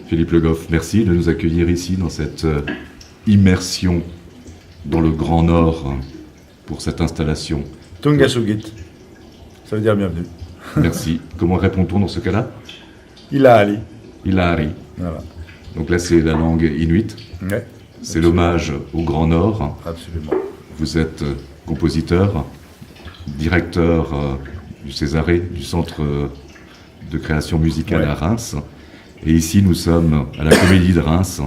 Philippe Le Goff, merci de nous accueillir ici dans cette immersion dans le Grand Nord pour cette installation. Tungasugit, ça veut dire bienvenue. Merci. Comment répond-on dans ce cas-là? Ilaali. Ilaari. Voilà. Donc là, c'est la langue inuit. Ouais, C'est l'hommage au Grand Nord. absolument. Vous êtes compositeur, directeur du Césarée, du Centre de création musicale Ouais. à Reims. Et ici, nous sommes à la Comédie de Reims,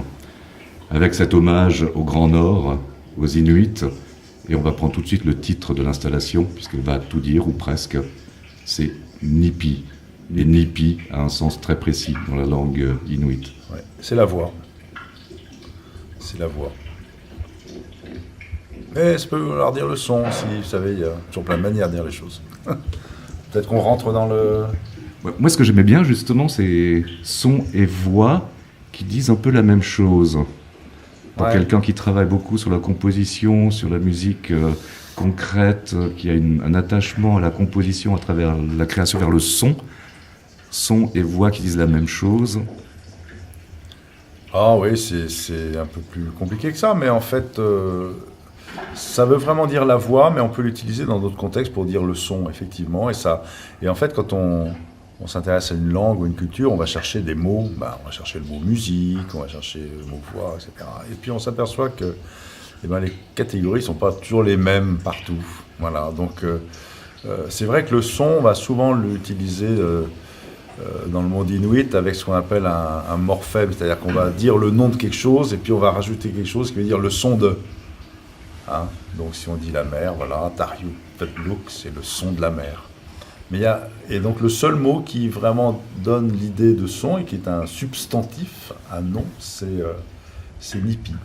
avec cet hommage au Grand Nord, aux Inuits. Et on va prendre tout de suite le titre de l'installation, puisqu'elle va tout dire, ou presque. C'est Nipi. Et Nipi a un sens très précis dans la langue inuit. Ouais. C'est la voix. C'est la voix. Mais ça peut vouloir dire le son aussi, vous savez, il y a toujours plein de manières de dire les choses. Peut-être qu'on rentre dans le... Ouais, moi, ce que j'aimais bien, justement, c'est son et voix qui disent un peu la même chose. Pour Ouais. quelqu'un qui travaille beaucoup sur la composition, sur la musique concrète, qui a un attachement à la composition à travers la création vers le son et voix qui disent la même chose. Ah oui, c'est un peu plus compliqué que ça, mais en fait, ça veut vraiment dire la voix, mais on peut l'utiliser dans d'autres contextes pour dire le son, effectivement. Et en fait, quand on s'intéresse à une langue ou une culture, on va chercher des mots. On va chercher le mot musique, on va chercher le mot voix, etc. Et puis on s'aperçoit que les catégories ne sont pas toujours les mêmes partout. Voilà. Donc c'est vrai que le son, on va souvent l'utiliser dans le monde inuit avec ce qu'on appelle un morphème, c'est-à-dire qu'on va dire le nom de quelque chose et puis on va rajouter quelque chose qui veut dire le son de. Hein. Donc si on dit la mer, voilà, Taryu Petluk, c'est le son de la mer. Et donc le seul mot qui vraiment donne l'idée de son et qui est un substantif, un nom, c'est Nipi.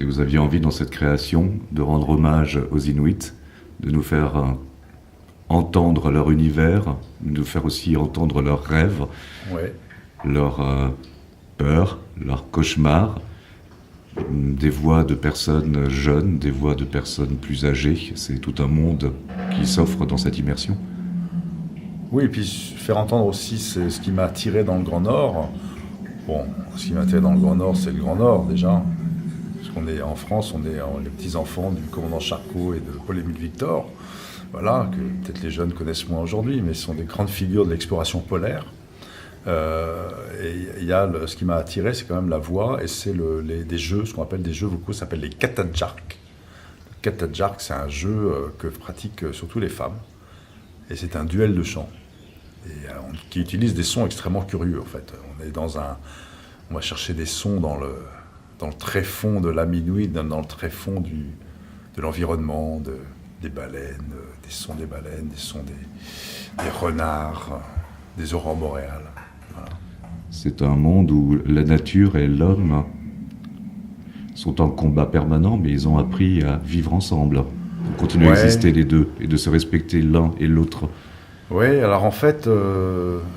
Et vous aviez envie, dans cette création, de rendre hommage aux Inuits, de nous faire entendre leur univers, de nous faire aussi entendre leurs rêves, Ouais. leurs peurs, leurs cauchemars, des voix de personnes jeunes, des voix de personnes plus âgées. C'est tout un monde qui s'offre dans cette immersion. Oui, et puis faire entendre aussi ce qui m'a attiré dans le Grand Nord. Bon, ce qui m'a attiré dans le Grand Nord, c'est le Grand Nord déjà. Parce qu'on est en France, on est les petits-enfants du commandant Charcot et de Paul-Émile Victor. Voilà, que peut-être les jeunes connaissent moins aujourd'hui, mais ce sont des grandes figures de l'exploration polaire. Et il y a ce qui m'a attiré, c'est quand même la voix, et c'est des jeux, ce qu'on appelle des jeux vocaux, ça s'appelle les katajark. Le katajark, c'est un jeu que pratiquent surtout les femmes, et c'est un duel de chant, qui utilise des sons extrêmement curieux en fait. On va chercher des sons dans le tréfonds de l'âme inuit, dans le tréfonds de l'environnement, des baleines, des sons des baleines, des sons des renards, des aurores boréales. Voilà. C'est un monde où la nature et l'homme sont en combat permanent, mais ils ont appris à vivre ensemble, pour continuer à exister les deux, et de se respecter l'un et l'autre. Oui, alors en fait,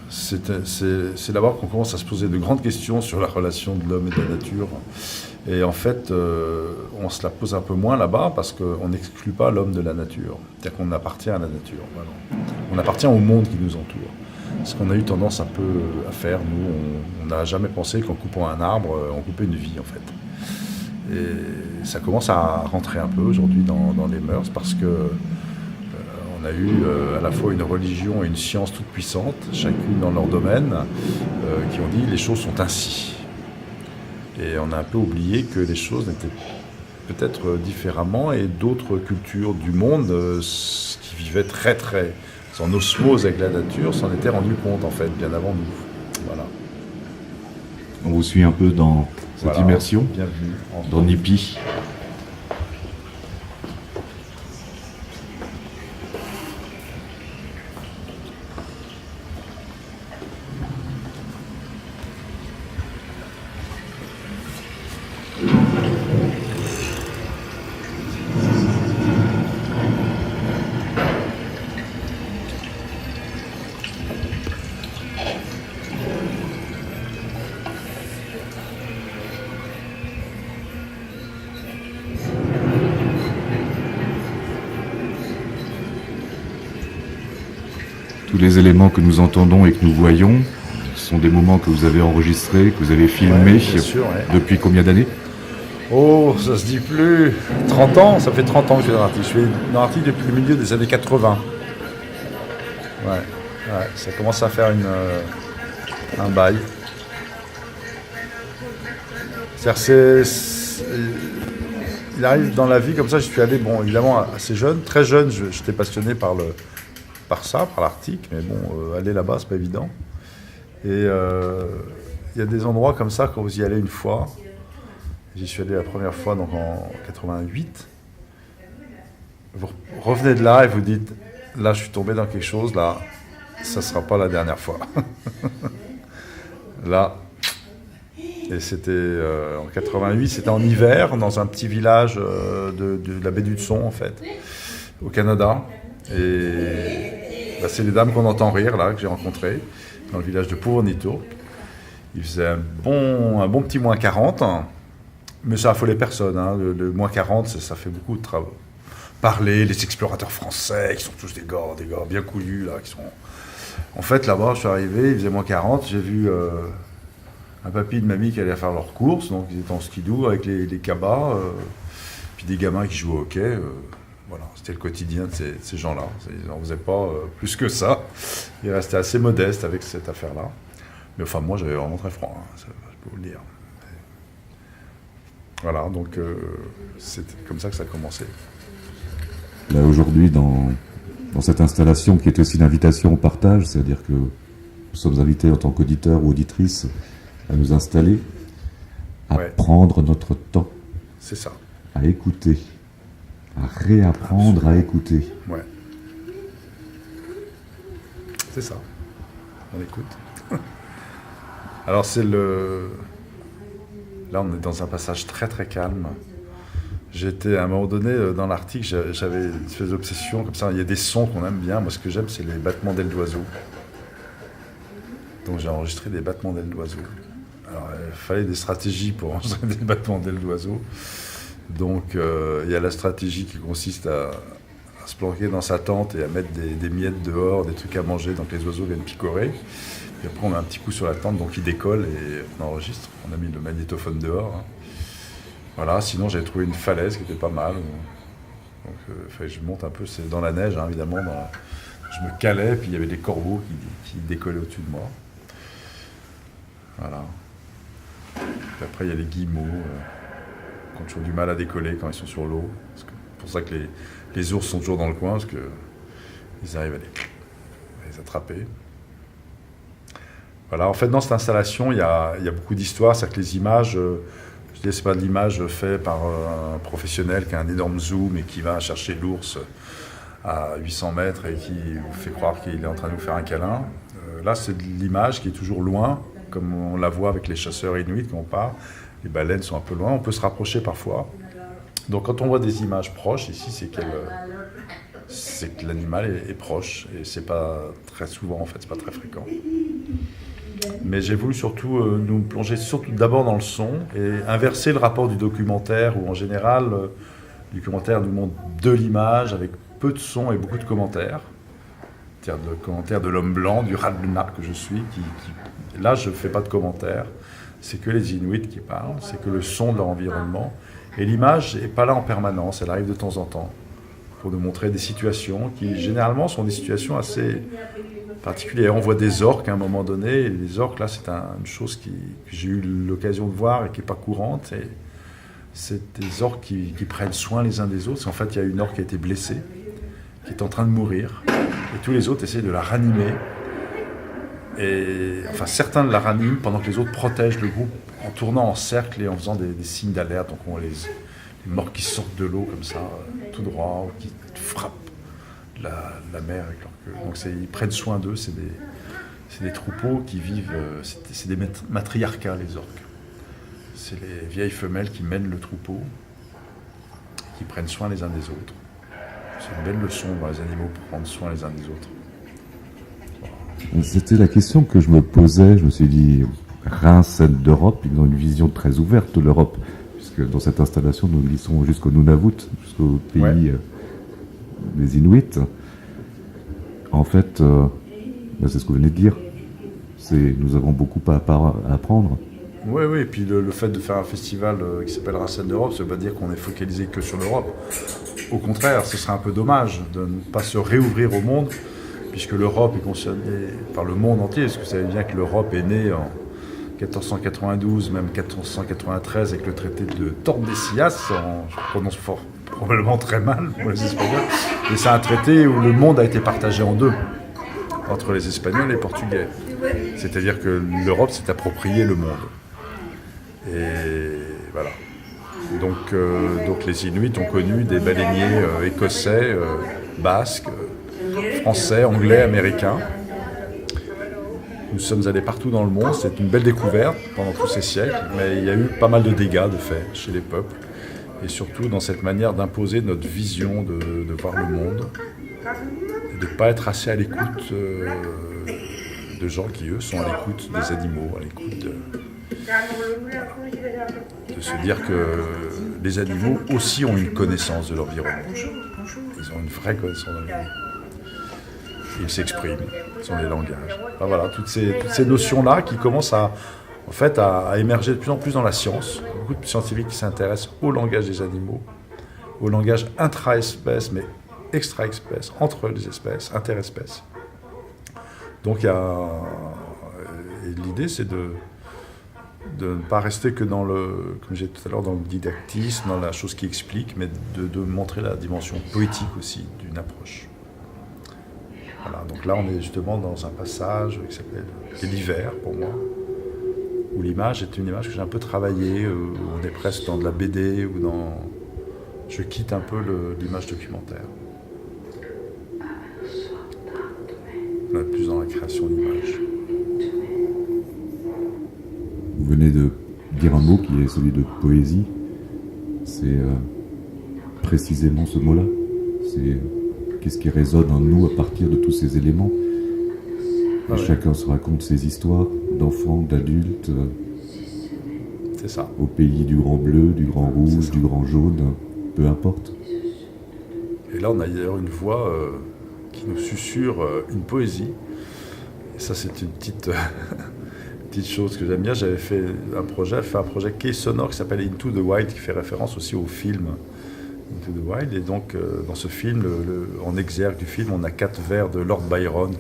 c'est d'abord qu'on commence à se poser de grandes questions sur la relation de l'homme et de la nature. Et en fait, on se la pose un peu moins là-bas parce qu'on n'exclut pas l'homme de la nature. C'est-à-dire qu'on appartient à la nature. Voilà. On appartient au monde qui nous entoure. Ce qu'on a eu tendance un peu à faire, nous, on n'a jamais pensé qu'en coupant un arbre, on coupait une vie en fait. Et ça commence à rentrer un peu aujourd'hui dans les mœurs parce que on a eu à la fois une religion et une science toute puissante, chacune dans leur domaine, qui ont dit les choses sont ainsi. Et on a un peu oublié que les choses n'étaient peut-être différemment et d'autres cultures du monde qui vivaient très très en osmose avec la nature s'en étaient rendus compte en fait bien avant nous. Voilà. On vous suit un peu dans cette immersion, bienvenue dans Nipi. Tous les éléments que nous entendons et que nous voyons Ce sont des moments que vous avez enregistrés, que vous avez filmés. Bien sûr, ouais. Depuis combien d'années? Oh, ça se dit plus. 30 ans, ça fait 30 ans que je suis dans l'artiste. Je suis dans l'artiste depuis le milieu des années 80. Ouais, ça commence à faire un bail. C'est-à-dire, il arrive dans la vie comme ça, je suis allé, bon, évidemment, assez jeune. Très jeune, j'étais passionné par l'Arctique, mais bon, aller là-bas, c'est pas évident. Et il y a des endroits comme ça, quand vous y allez une fois, j'y suis allé la première fois, donc en 88, vous revenez de là et vous dites, là, je suis tombé dans quelque chose, là, ça sera pas la dernière fois. Là, et c'était en 88, c'était en hiver, dans un petit village de la baie d'Hudson, en fait, au Canada. Et bah, c'est les dames qu'on entend rire, là, que j'ai rencontrées, dans le village de Puvanitourk. Il faisait un bon petit moins 40, hein, mais ça affolait personne. Hein. Le moins 40, ça fait beaucoup de travaux. Parler, les explorateurs français, qui sont tous des gars bien couillus, là, qui sont... En fait, là-bas, je suis arrivé, il faisait moins 40, j'ai vu un papy et une mamie qui allaient faire leurs courses, donc ils étaient en skidoo avec les cabas, puis des gamins qui jouaient au hockey. Voilà, c'était le quotidien de ces gens-là. Ils n'en faisaient pas plus que ça. Ils restaient assez modestes avec cette affaire-là. Mais enfin, moi, j'avais vraiment très froid, hein, ça, je peux vous le dire. Voilà, donc c'est comme ça que ça a commencé. Là, aujourd'hui, dans cette installation qui est aussi l'invitation au partage, c'est-à-dire que nous sommes invités en tant qu'auditeurs ou auditrices à nous installer, à prendre notre temps. C'est ça. À écouter, à réapprendre à écouter. Ouais. C'est ça. On écoute. Alors là, on est dans un passage très très calme. J'étais à un moment donné dans l'Arctique, j'avais une espèce d'obsession comme ça. Il y a des sons qu'on aime bien. Moi, ce que j'aime, c'est les battements d'ailes d'oiseaux. Donc j'ai enregistré des battements d'ailes d'oiseaux. Alors il fallait des stratégies pour enregistrer des battements d'ailes d'oiseaux. Donc il y a la stratégie qui consiste à se planquer dans sa tente et à mettre des miettes dehors, des trucs à manger, donc les oiseaux viennent picorer. Puis après on met un petit coup sur la tente, donc il décolle et on enregistre. On a mis le magnétophone dehors. Hein. Voilà, sinon j'avais trouvé une falaise qui était pas mal. Donc fallait que je monte un peu, c'est dans la neige hein, évidemment. Je me calais, puis il y avait des corbeaux qui décollaient au-dessus de moi. Voilà. Puis après il y a les guillemots, qui ont toujours du mal à décoller quand ils sont sur l'eau. C'est pour ça que les ours sont toujours dans le coin, parce qu'ils arrivent à les attraper. Voilà, en fait dans cette installation, il y a beaucoup d'histoires, c'est-à-dire que les images... c'est pas de l'image faite par un professionnel qui a un énorme zoom et qui va chercher l'ours à 800 mètres et qui vous fait croire qu'il est en train de vous faire un câlin. Là, c'est de l'image qui est toujours loin, comme on la voit avec les chasseurs inuits quand on part. Les baleines sont un peu loin, on peut se rapprocher parfois. Donc quand on voit des images proches, ici, c'est que l'animal est proche. Et c'est pas très souvent, en fait, c'est pas très fréquent. Mais j'ai voulu surtout nous plonger d'abord dans le son et inverser le rapport du documentaire où en général le documentaire nous montre de l'image avec peu de son et beaucoup de commentaires. C'est-à-dire de commentaires de l'homme blanc, du radlunar que je suis. Là, je ne fais pas de commentaires. C'est que les Inuits qui parlent, c'est que le son de leur environnement. Et l'image n'est pas là en permanence, elle arrive de temps en temps pour nous montrer des situations qui généralement sont des situations assez... particulier. On voit des orques à un moment donné, et les orques, là, c'est une chose que j'ai eu l'occasion de voir et qui n'est pas courante. Et c'est des orques qui prennent soin les uns des autres. En fait, il y a une orque qui a été blessée, qui est en train de mourir, et tous les autres essayent de la ranimer. Et enfin, certains la raniment pendant que les autres protègent le groupe en tournant en cercle et en faisant des signes d'alerte. Donc on voit les morts qui sortent de l'eau comme ça, tout droit, ou qui frappent la mer avec leur queue. Donc ils prennent soin d'eux, c'est des troupeaux qui vivent, c'est des matriarcats les orques. C'est les vieilles femelles qui mènent le troupeau, qui prennent soin les uns des autres. C'est une belle leçon dans les animaux pour prendre soin les uns des autres. Voilà. C'était la question que je me posais, je me suis dit, Reims d'Europe, ils ont une vision très ouverte de l'Europe, puisque dans cette installation, nous glissons jusqu'au Nunavut, jusqu'au pays... des Inuits, en fait, c'est ce que vous venez de dire, Nous avons beaucoup à apprendre. Oui, oui, et puis le fait de faire un festival qui s'appelle Racines d'Europe, ça ne veut pas dire qu'on est focalisé que sur l'Europe. Au contraire, ce serait un peu dommage de ne pas se réouvrir au monde, puisque l'Europe est concernée par le monde entier. Parce que vous savez bien que l'Europe est née en 1492, même 1493, avec le traité de Tordesillas, je prononce probablement très mal pour les Espagnols. Et c'est un traité où le monde a été partagé en deux, entre les Espagnols et les Portugais. C'est-à-dire que l'Europe s'est appropriée le monde. Et voilà. Donc les Inuits ont connu des baleiniers écossais, basques, français, anglais, américains. Nous sommes allés partout dans le monde, c'est une belle découverte pendant tous ces siècles, mais il y a eu pas mal de dégâts de fait chez les peuples, et surtout dans cette manière d'imposer notre vision de voir le monde, et de ne pas être assez à l'écoute de gens qui, eux, sont à l'écoute des animaux, à l'écoute de se dire que les animaux aussi ont une connaissance de l'environnement. Ils ont une vraie connaissance de l'environnement. Ils s'expriment, ils ont des langages. Enfin, voilà, toutes ces notions-là qui commencent à émerger de plus en plus dans la science. Beaucoup de scientifiques qui s'intéressent au langage des animaux, au langage intra-espèces, mais extra-espèces, entre les espèces, interespèces. Donc l'idée, c'est de ne pas rester que dans comme j'ai dit tout à l'heure, dans le didactisme, dans la chose qui explique, mais de montrer la dimension poétique aussi d'une approche. Voilà, donc là on est justement dans un passage qui s'appelle l'hiver pour moi, où l'image est une image que j'ai un peu travaillée, où on est presque dans de la BD, ou dans... Je quitte un peu l'image documentaire. On est plus dans la création d'images. Vous venez de dire un mot qui est celui de poésie. C'est précisément ce mot-là. C'est qu'est-ce qui résonne en nous à partir de tous ces éléments. Ah ouais. Chacun se raconte ses histoires d'enfants, d'adultes. C'est ça. Au pays du grand bleu, du grand rouge, du grand jaune, peu importe. Et là, on a d'ailleurs une voix qui nous susurre une poésie. Et ça, c'est une petite chose que j'aime bien. J'avais fait un projet quai sonore qui s'appelle Into the Wild, qui fait référence aussi au film Into the Wild. Et donc, dans ce film, en exergue du film, on a 4 vers de Lord Byron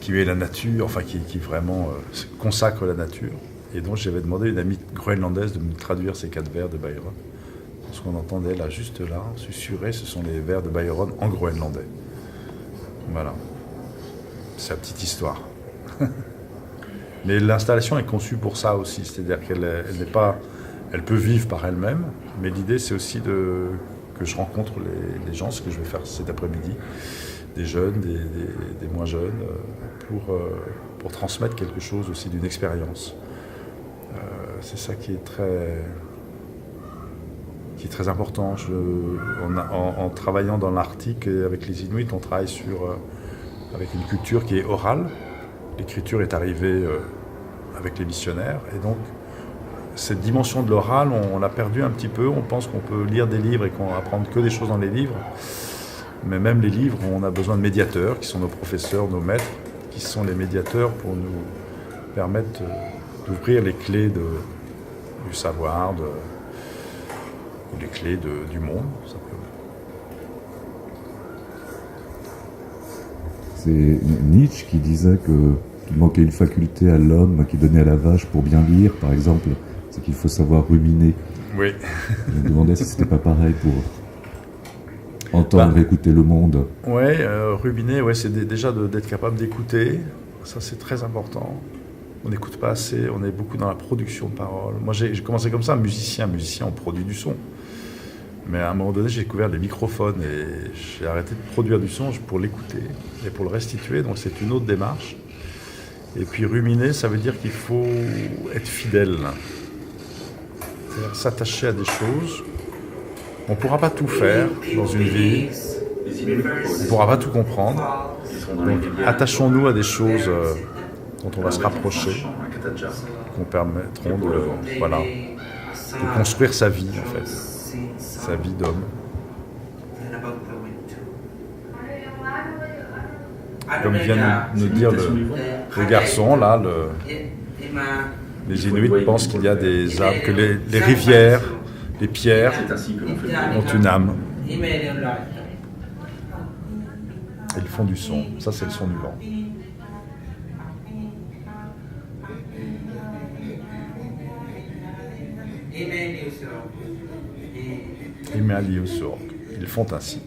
qui met la nature, enfin qui vraiment consacre la nature. Et donc, j'avais demandé à une amie groenlandaise de me traduire ces 4 vers de Byron. Ce qu'on entendait là, juste là, susurré, ce sont les vers de Byron en groenlandais. Voilà. C'est la petite histoire. Mais l'installation est conçue pour ça aussi, c'est-à-dire elle peut vivre par elle-même, mais l'idée c'est aussi que je rencontre les gens, ce que je vais faire cet après-midi, des jeunes, des moins jeunes, pour transmettre quelque chose aussi d'une expérience. C'est ça qui est très important. En travaillant dans l'Arctique et avec les Inuits, on travaille avec une culture qui est orale. L'écriture est arrivée avec les missionnaires, et donc cette dimension de l'oral, on l'a perdue un petit peu. On pense qu'on peut lire des livres et qu'on va apprendre que des choses dans les livres, mais même les livres, on a besoin de médiateurs, qui sont nos professeurs, nos maîtres, qui sont les médiateurs pour nous permettre d'ouvrir les clés du savoir, ou les clés du monde, simplement. C'est Nietzsche qui disait qu'il manquait une faculté à l'homme qui donnait à la vache pour bien lire, par exemple, c'est qu'il faut savoir ruminer. Oui. Je me demandais si c'était pas pareil pour entendre, écouter le monde. Oui, ruminer, c'est déjà d'être capable d'écouter, ça c'est très important. On n'écoute pas assez, on est beaucoup dans la production de paroles. Moi j'ai commencé comme ça, musicien, on produit du son. Mais à un moment donné, j'ai découvert les microphones et j'ai arrêté de produire du son pour l'écouter et pour le restituer. Donc c'est une autre démarche. Et puis ruminer, ça veut dire qu'il faut être fidèle. C'est-à-dire s'attacher à des choses. On ne pourra pas tout faire dans une vie. On ne pourra pas tout comprendre. Donc attachons-nous à des choses dont on va se rapprocher, qui nous permettront de construire sa vie en fait. Sa vie d'homme. comme vient de nous dire le garçon, là, les Inuits pensent qu'il y a des âmes, que les rivières, les pierres ont une âme. Ils font du son. Ça, c'est le son du vent. Ils font ainsi.